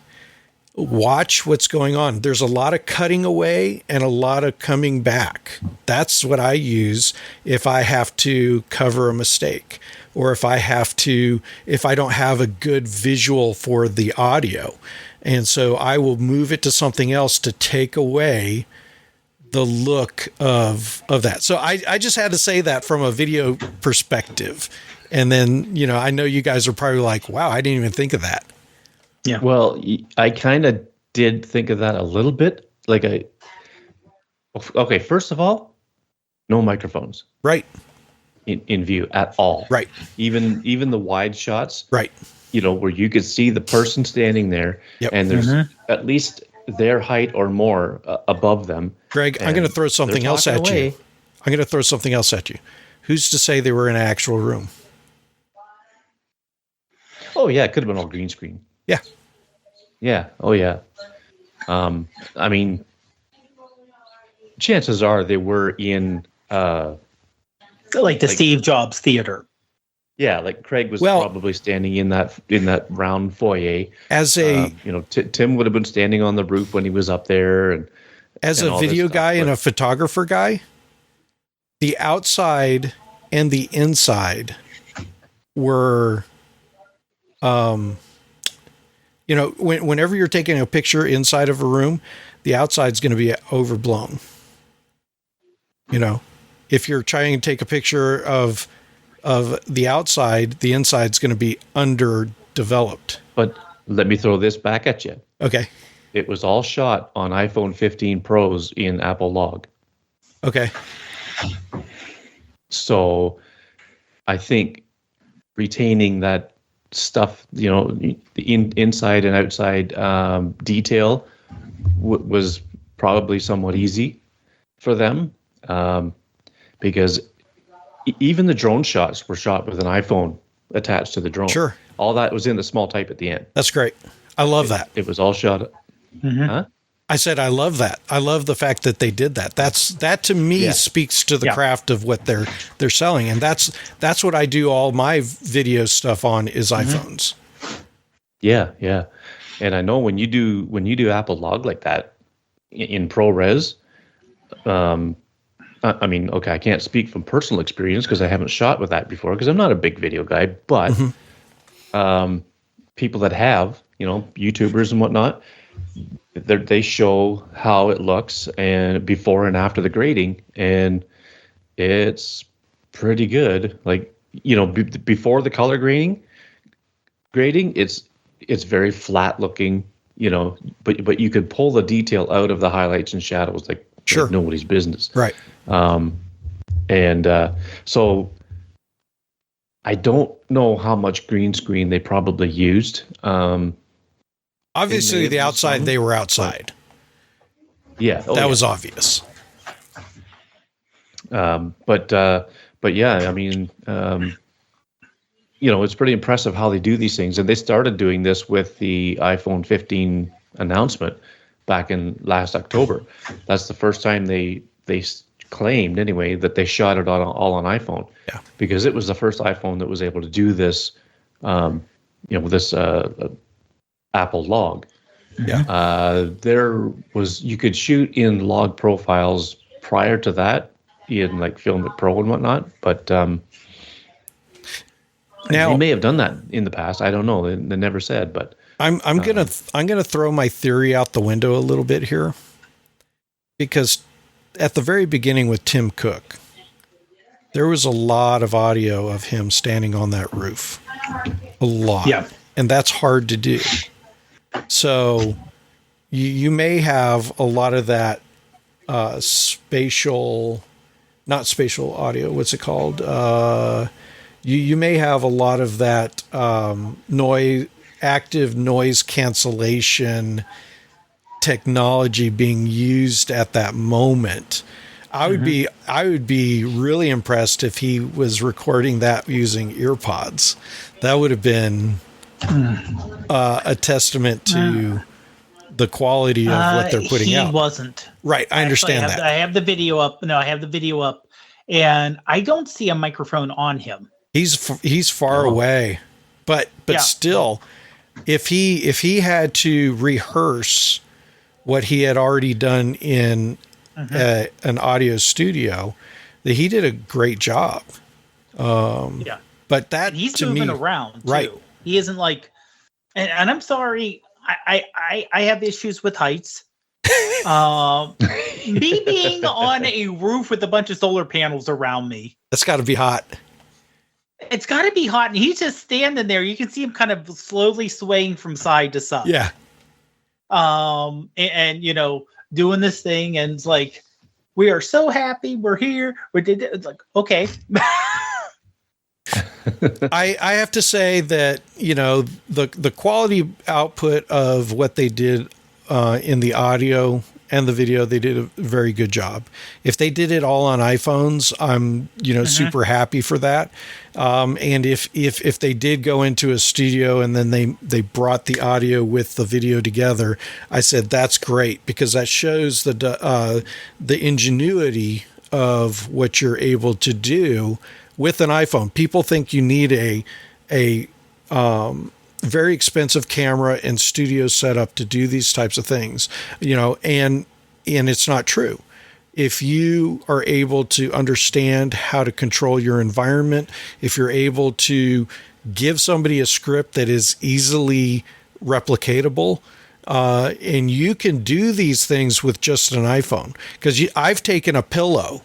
watch what's going on. There's a lot of cutting away and a lot of coming back. That's what I use if I have to cover a mistake, or if I don't have a good visual for the audio. And so I will move it to something else to take away the look of that. So I just had to say that from a video perspective. And then, I know you guys are probably like, wow, I didn't even think of that. Yeah. Well, I kind of did think of that a little bit. Okay, first of all, no microphones. Right. In view at all. Right. Even the wide shots. Right. Where you could see the person standing there, yep. And there's at least their height or more above them. Greg, I'm going to throw something else at you. I'm going to throw something else at you. Who's to say they were in an actual room? Oh, yeah. It could have been all green screen. Yeah. Yeah. Oh, yeah. I mean, chances are they were in... like the Steve Jobs Theater. Yeah, like Craig was probably standing in that round foyer. As a Tim would have been standing on the roof when he was up there, and as a video guy and a photographer guy, the outside and the inside were, whenever you're taking a picture inside of a room, the outside's going to be overblown. If you're trying to take a picture of the outside, the inside's going to be underdeveloped. But let me throw this back at you. Okay. It was all shot on iPhone 15 Pros in Apple Log. Okay. So I think retaining that stuff, the inside and outside detail was probably somewhat easy for them, because even the drone shots were shot with an iPhone attached to the drone. Sure. All that was in the small type at the end. That's great. I love that. It was all shot. Mm-hmm. Huh? I said, I love that. I love the fact that they did that. That to me speaks to the craft of what they're selling. And that's what I do all my video stuff on is iPhones. Yeah. Yeah. And I know when you do Apple Log like that in ProRes, I mean, okay, I can't speak from personal experience because I haven't shot with that before because I'm not a big video guy, but people that have, YouTubers and whatnot, they show how it looks and before and after the grading, and it's pretty good. Like, before the color grading, it's very flat looking, but you could pull the detail out of the highlights and shadows like nobody's business. Right. So I don't know how much green screen they probably used. Obviously, the outside, they were outside. Yeah. That was obvious. But yeah, I mean, it's pretty impressive how they do these things. And they started doing this with the iPhone 15 announcement back in last October. That's the first time they claimed anyway that they shot it all on iPhone. Yeah. Because it was the first iPhone that was able to do this, this Apple Log. Yeah. You could shoot in log profiles prior to that in like Filmic Pro and whatnot, but Now, they may have done that in the past. I don't know. They never said, but I'm gonna throw my theory out the window a little bit here, because at the very beginning with Tim Cook, there was a lot of audio of him standing on that roof, a lot, and that's hard to do. So you may have a lot of that not spatial audio. What's it called? You may have a lot of that active noise cancellation technology being used at that moment. I would be really impressed if he was recording that using earpods. That would have been a testament to the quality of what they're putting out. He wasn't. Right. I understand that. I have the video up. No, I have the video up, and I don't see a microphone on him. He's far away, but still, if he had to rehearse what he had already done in an audio studio, that he did a great job. But that, he's to moving me, around too. right? He isn't like, and I'm sorry, I have issues with heights. Me being on a roof with a bunch of solar panels around me, that's got to be hot. It's got to be hot, and he's just standing there. You can see him kind of slowly swaying from side to side. Yeah. And you know, doing this thing, and it's like, we are so happy we're here. We did it. It's like, okay. I have to say that, you know, the quality output of what they did in the audio and the video, they did a very good job. If they did it all on iPhones, I'm, super happy for that. And if they did go into a studio and then they brought the audio with the video together, I said, that's great, because that shows the ingenuity of what you're able to do with an iPhone. People think you need a very expensive camera and studio setup to do these types of things, and it's not true. If you are able to understand how to control your environment, if you're able to give somebody a script that is easily replicatable, and you can do these things with just an iPhone, because I've taken a pillow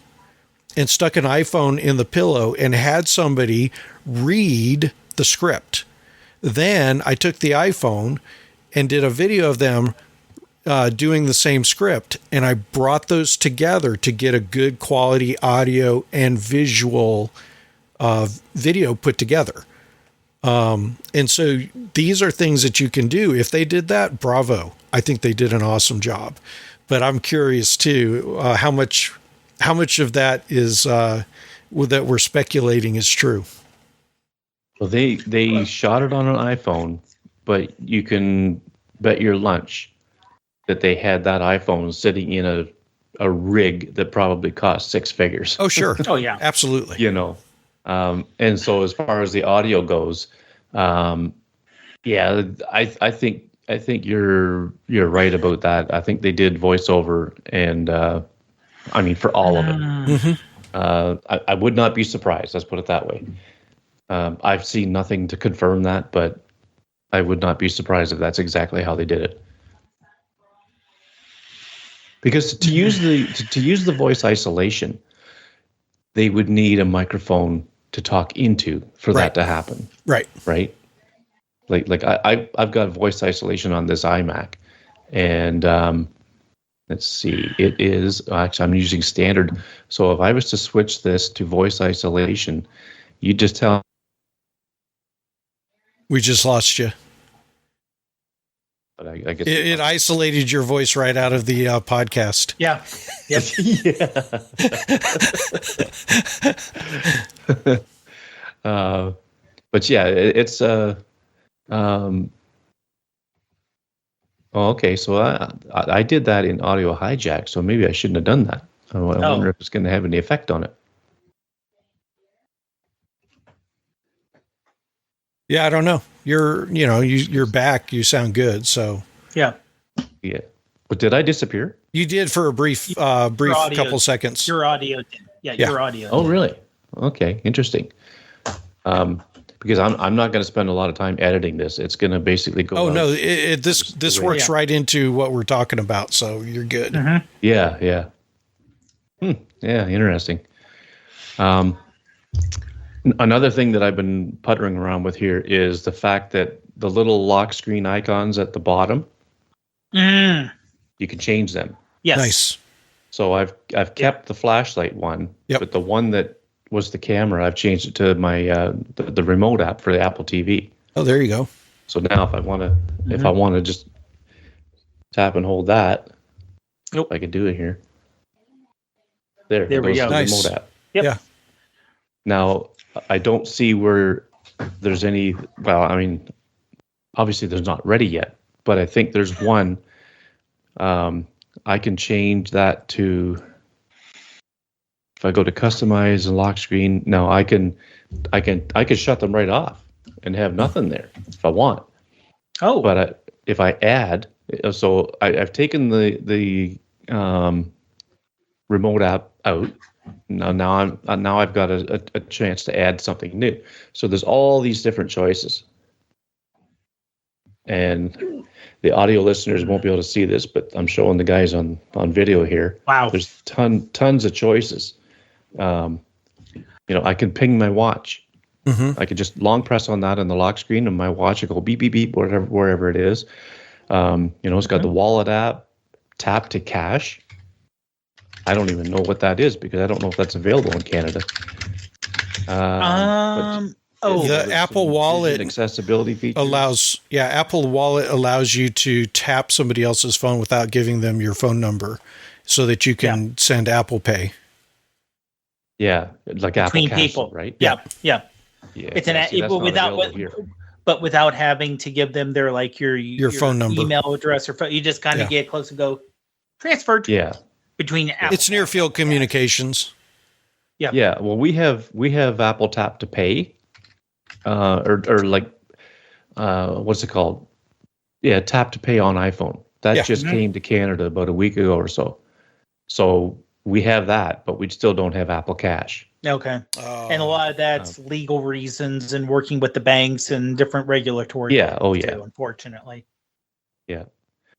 and stuck an iPhone in the pillow and had somebody read the script. Then I took the iPhone and did a video of them doing the same script, and I brought those together to get a good quality audio and visual video put together. And so these are things that you can do. If they did that, bravo. I think they did an awesome job. But I'm curious too, how much of that is that we're speculating is true. Well, they shot it on an iPhone, but you can bet your lunch that they had that iPhone sitting in a rig that probably cost six figures. Oh, sure. Oh, yeah. Absolutely. And so as far as the audio goes, I think you're right about that. I think they did voiceover, and for all of it. Mm-hmm. I would not be surprised. Let's put it that way. I've seen nothing to confirm that, but I would not be surprised if that's exactly how they did it. Because to use the voice isolation, they would need a microphone to talk into for that to happen. Right. Right. Like I've got voice isolation on this iMac, and let's see, it is actually, I'm using standard. So if I was to switch this to voice isolation, you just tell. We just lost you. But I guess it isolated your voice right out of the podcast. Yeah. Yep. Yeah. But yeah, it's okay. So I did that in Audio Hijack, so maybe I shouldn't have done that. I wonder if it's going to have any effect on it. Yeah, I don't know. You're back. You sound good. So yeah. But did I disappear? You did for a brief couple seconds. Your audio did. Yeah, your audio. Oh, really? Okay, interesting. Because because I'm not going to spend a lot of time editing this. It's going to basically go. Oh no, this works right into what we're talking about, so you're good. Mm-hmm. Yeah, yeah. Yeah, interesting. Another thing that I've been puttering around with here is the fact that the little lock screen icons at the bottom, you can change them. Yes. Nice. So I've kept the flashlight one, but the one that was the camera, I've changed it to my the remote app for the Apple TV. Oh, there you go. So now if I want to just tap and hold that, I can do it here. There we go. The Nice. remote app. Yep. Yeah. Now, I don't see where there's any, well, I mean, obviously there's not ready yet, but I think there's one. I can change that to, if I go to customize and lock screen, now I can shut them right off and have nothing there if I want. Oh. But if I add, so I've taken the remote app out. Now I've got a chance to add something new. So there's all these different choices, and the audio listeners won't be able to see this, but I'm showing the guys on video here. Wow, there's tons of choices. I can ping my watch. Mm-hmm. I could just long press on that on the lock screen, and my watch will go beep beep beep wherever it is. It's got the wallet app, tap to cash. I don't even know what that is because I don't know if that's available in Canada. The Apple Wallet accessibility feature Apple Wallet allows you to tap somebody else's phone without giving them your phone number, so that you can send Apple Pay. Yeah, like Apple between Cash, people, right? Yeah. It's without having to give them their your phone number, email address, or phone. You just kind of get close and go transferred. Yeah. Between Apple. It's near field communications. Yeah. Yeah. Well, we have Apple Tap to Pay, what's it called? Yeah, Tap to Pay on iPhone. That just came to Canada about a week ago or so. So we have that, but we still don't have Apple Cash. Okay. And a lot of that's legal reasons and working with the banks and different regulatory. Yeah. Oh yeah. Too, unfortunately. Yeah.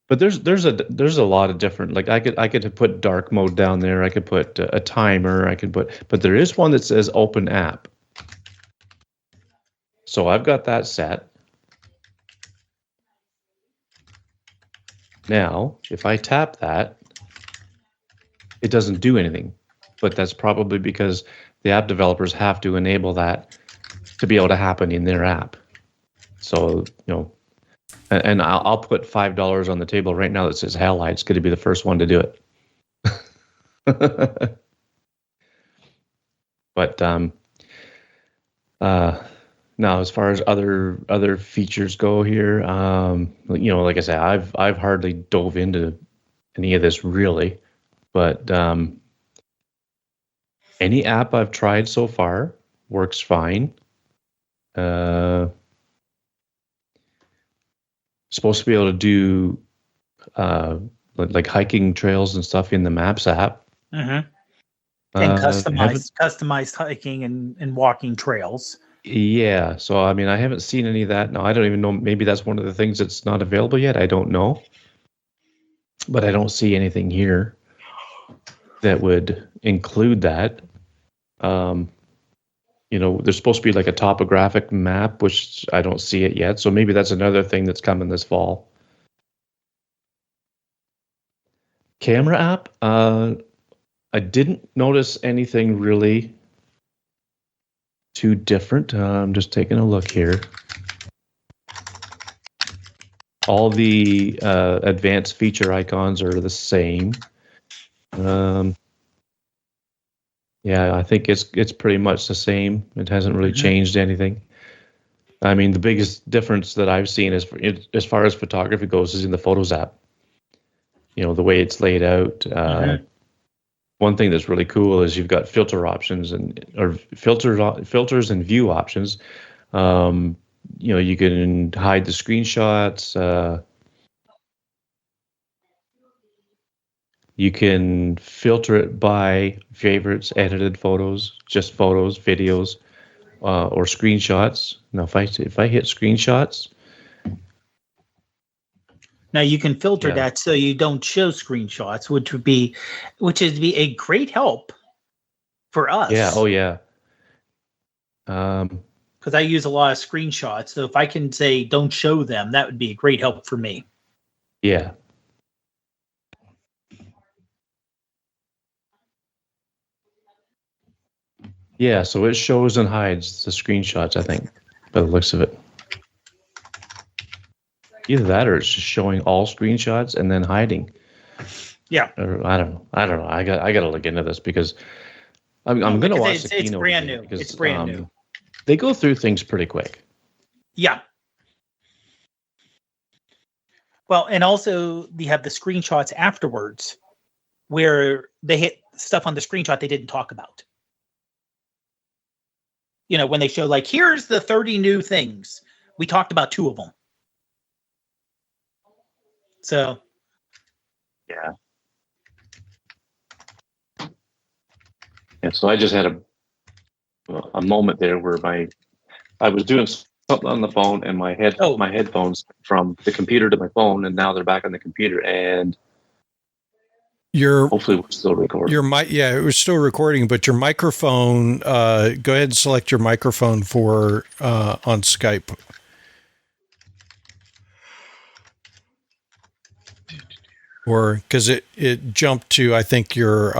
But there's a lot of different, like I could put dark mode down there. I could put a timer. But there is one that says open app. So I've got that set. Now, if I tap that, it doesn't do anything. But that's probably because the app developers have to enable that to be able to happen in their app. So, and I'll put $5 on the table right now that says Halide. It's going to be the first one to do it. But now, as far as other features go here, like I said, I've hardly dove into any of this really, but any app I've tried so far works fine. Supposed to be able to do like hiking trails and stuff in the Maps app. Mm-hmm. And customized hiking and walking trails. Yeah, so I mean, I haven't seen any of that. No, I don't even know. Maybe that's one of the things that's not available yet. I don't know, but I don't see anything here that would include that. There's supposed to be like a topographic map, which I don't see it yet. So maybe that's another thing that's coming this fall. Camera app, I didn't notice anything really too different. I'm just taking a look here. All the advanced feature icons are the same. Yeah, I think it's pretty much the same. It hasn't really changed anything. I mean, the biggest difference that I've seen as far as photography goes is in the Photos app. The way it's laid out. One thing that's really cool is you've got filter options or filters and view options. You can hide the screenshots. You can filter it by favorites, edited photos, just photos, videos. or screenshots. Now, if I hit screenshots, now you can filter that so you don't show screenshots, which would be a great help for us. Yeah. Oh, yeah. Because I use a lot of screenshots, so if I can say don't show them, that would be a great help for me. Yeah. Yeah, so it shows and hides the screenshots, I think, by the looks of it. Either that or it's just showing all screenshots and then hiding. Yeah. Or, I don't know. I got to look into this because I'm going to watch the keynote. It's brand new. Because, it's brand new. They go through things pretty quick. Yeah. Well, and also they have the screenshots afterwards where they hit stuff on the screenshot they didn't talk about. You know, when they show like, here's the 30 new things. We talked about 2 of them. So. Yeah. And so I just had a moment there where I was doing something on the phone and my headphones from the computer to my phone, and now they're back on the computer, and hopefully we're still recording. It was still recording, but your microphone, go ahead and select your microphone for on Skype. Or because it jumped to, I think, your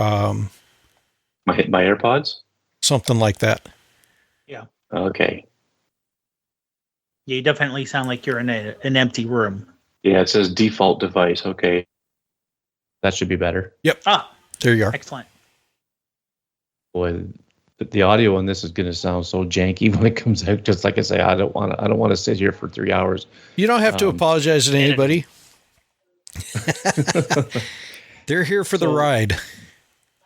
my AirPods? Something like that. Yeah. Okay. Yeah, you definitely sound like you're in an empty room. Yeah, it says default device. Okay. That should be better. Yep. There you are. Excellent. Boy, the audio on this is going to sound so janky when it comes out. Just like I say, I don't want to sit here for 3 hours. You don't have to apologize to anybody. They're here for the ride.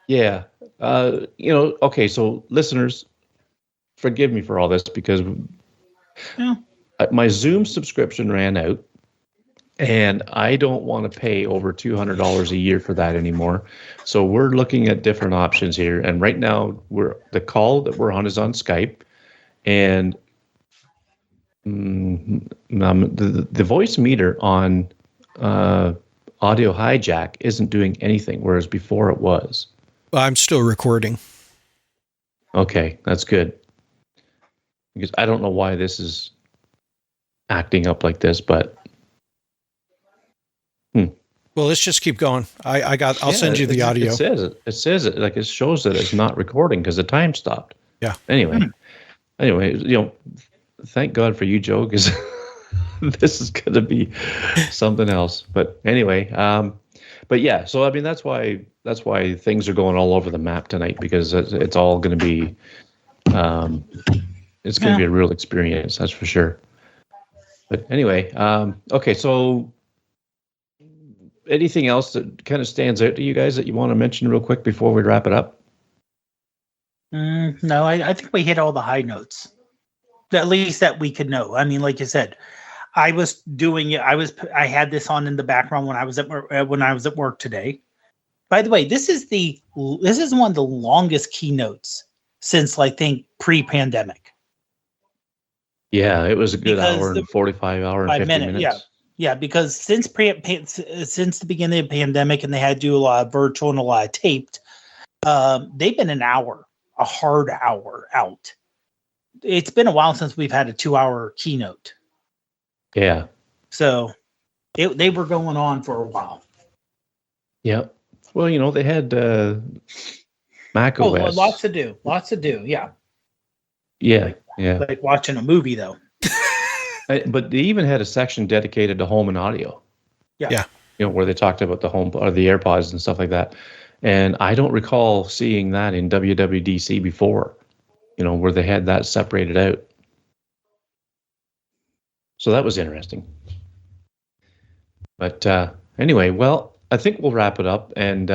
Yeah. Okay, so listeners, forgive me for all this because my Zoom subscription ran out, and I don't want to pay over $200 a year for that anymore. So we're looking at different options here. And right now, the call that we're on is on Skype, and the voice meter on Audio Hijack isn't doing anything, whereas before it was. I'm still recording. Okay, that's good. Because I don't know why this is acting up like this, but well, let's just keep going. I'll send you the audio. It says it like it shows that it's not recording because the time stopped. Yeah. Anyway, thank God for you, Joe, because this is going to be something else. But anyway, but yeah, so I mean that's why things are going all over the map tonight, because it's all going to be it's going to be a real experience, that's for sure. But anyway, okay, so anything else that kind of stands out to you guys that you want to mention real quick before we wrap it up? No, I think we hit all the high notes, at least that we could know. I mean, like you said, I was doing it. I had this on in the background when I was at work today. By the way, this is one of the longest keynotes since I think pre-pandemic. Yeah, it was a good hour and 45 hour and 50 minutes. Yeah, because since the beginning of the pandemic, and they had to do a lot of virtual and a lot of taped, they've been a hard hour out. It's been a while since we've had a 2-hour keynote. Yeah. So they were going on for a while. Yeah. Well, they had Mac OS. Oh, lots to do. Yeah. Yeah. Yeah. Like watching a movie, though. But they even had a section dedicated to home and audio. Yeah. Where they talked about the home or the AirPods and stuff like that. And I don't recall seeing that in WWDC before, where they had that separated out. So that was interesting. But anyway, well, I think we'll wrap it up. And,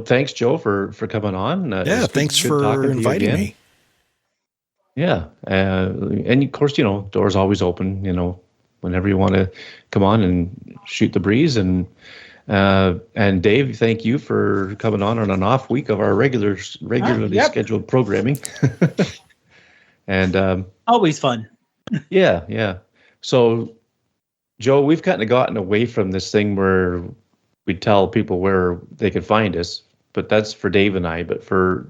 thanks, Joe, for coming on. Thanks for inviting me. Yeah. And of course, doors always open, whenever you want to come on and shoot the breeze. And And Dave, thank you for coming on an off week of our regularly scheduled programming. And always fun. Yeah. So, Joe, we've kind of gotten away from this thing where we tell people where they can find us, but that's for Dave and I. But for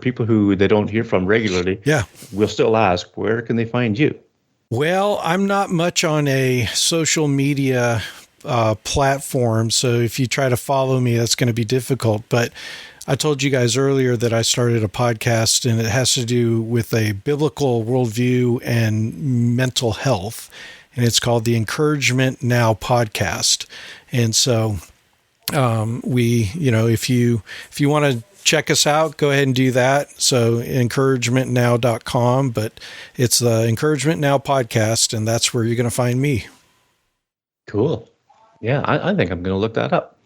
people who they don't hear from regularly, we'll still ask, where can they find you? Well, I'm not much on a social media platform, so if you try to follow me, that's going to be difficult. But I told you guys earlier that I started a podcast, and it has to do with a biblical worldview and mental health, and it's called the Encouragement Now podcast. And so if you want to check us out, go ahead and do that. So encouragementnow.com, but it's the Encouragement Now podcast, and that's where you're going to find me. Cool. Yeah, I think I'm going to look that up.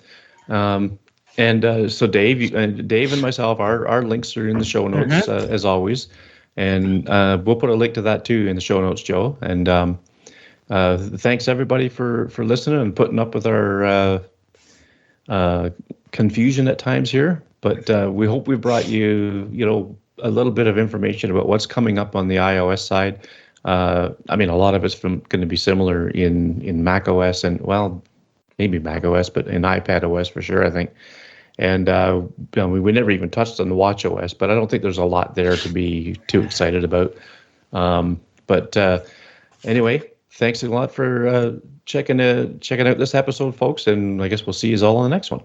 So Dave and myself, our links are in the show notes as always, and we'll put a link to that too in the show notes, Joe. And thanks everybody for listening and putting up with our confusion at times here. But we hope we brought you, a little bit of information about what's coming up on the iOS side. A lot of it's going to be similar in Mac OS and, well, maybe Mac OS, but in iPad OS for sure, I think. And we never even touched on the Watch OS, but I don't think there's a lot there to be too excited about. Anyway, thanks a lot for checking out this episode, folks, and I guess we'll see you all on the next one.